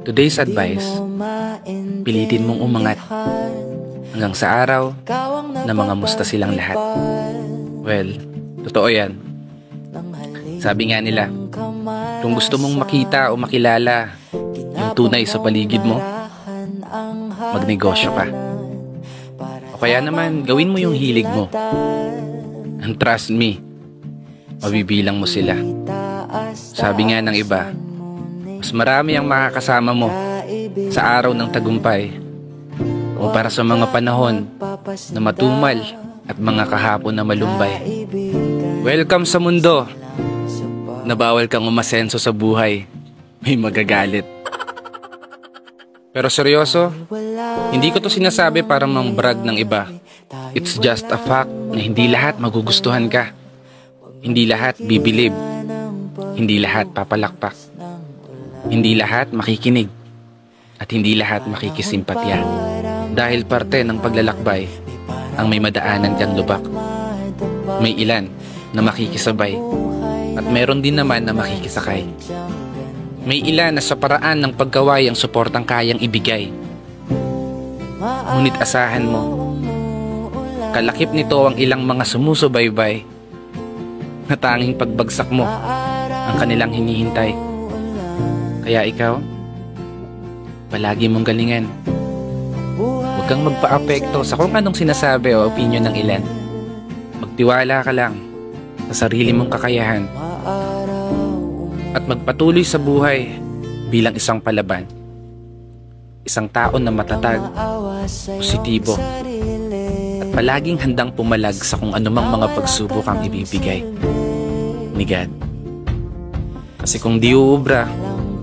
Today's advice, pilitin mong umangat hanggang sa araw na mga musta silang lahat. Well, totoo yan. Sabi nga nila, kung gusto mong makita o makilala yung tunay sa paligid mo, magnegosyo ka. O kaya naman, gawin mo yung hilig mo. And trust me, mabibilang mo sila. Sabi nga ng iba, mas marami ang makakasama mo sa araw ng tagumpay o para sa mga panahon na matumal at mga kahapon na malumbay. Welcome sa mundo na bawal kang umasenso sa buhay. May magagalit. Pero seryoso, hindi ko to sinasabi para mang-brag ng iba. It's just a fact na hindi lahat magugustuhan ka. Hindi lahat bibilib. Hindi lahat papalakpak. Hindi lahat makikinig. At hindi lahat makikisimpatya. Dahil parte ng paglalakbay ang may madaanan kang lubak. May ilan na makikisabay at meron din naman na makikisakay. May ilan na sa paraan ng pagkaway ang suportang kayang ibigay. Ngunit asahan mo, kalakip nito ang ilang mga sumusubaybay na tanging pagbagsak mo ang kanilang hinihintay. Kaya ikaw, palagi mong galingan. Huwag kang magpa-apekto sa kung anong sinasabi o opinion ng ilan. Magtiwala ka lang sa sarili mong kakayahan at magpatuloy sa buhay bilang isang palaban. Isang tao na matatag, positibo, at palaging handang pumalag sa kung anumang mga pagsubok ang ibibigay ni God. Kasi kung di uubra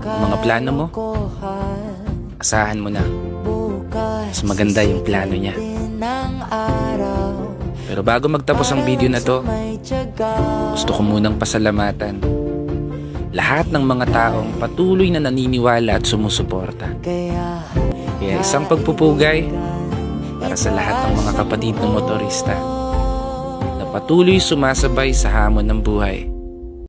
ang mga plano mo, asahan mo na mas maganda yung plano niya. Pero bago magtapos ang video na to, gusto ko munang pasalamatan lahat ng mga taong patuloy na naniniwala at sumusuporta. Kaya isang pagpupugay para sa lahat ng mga kapatid ng motorista na patuloy sumasabay sa hamon ng buhay.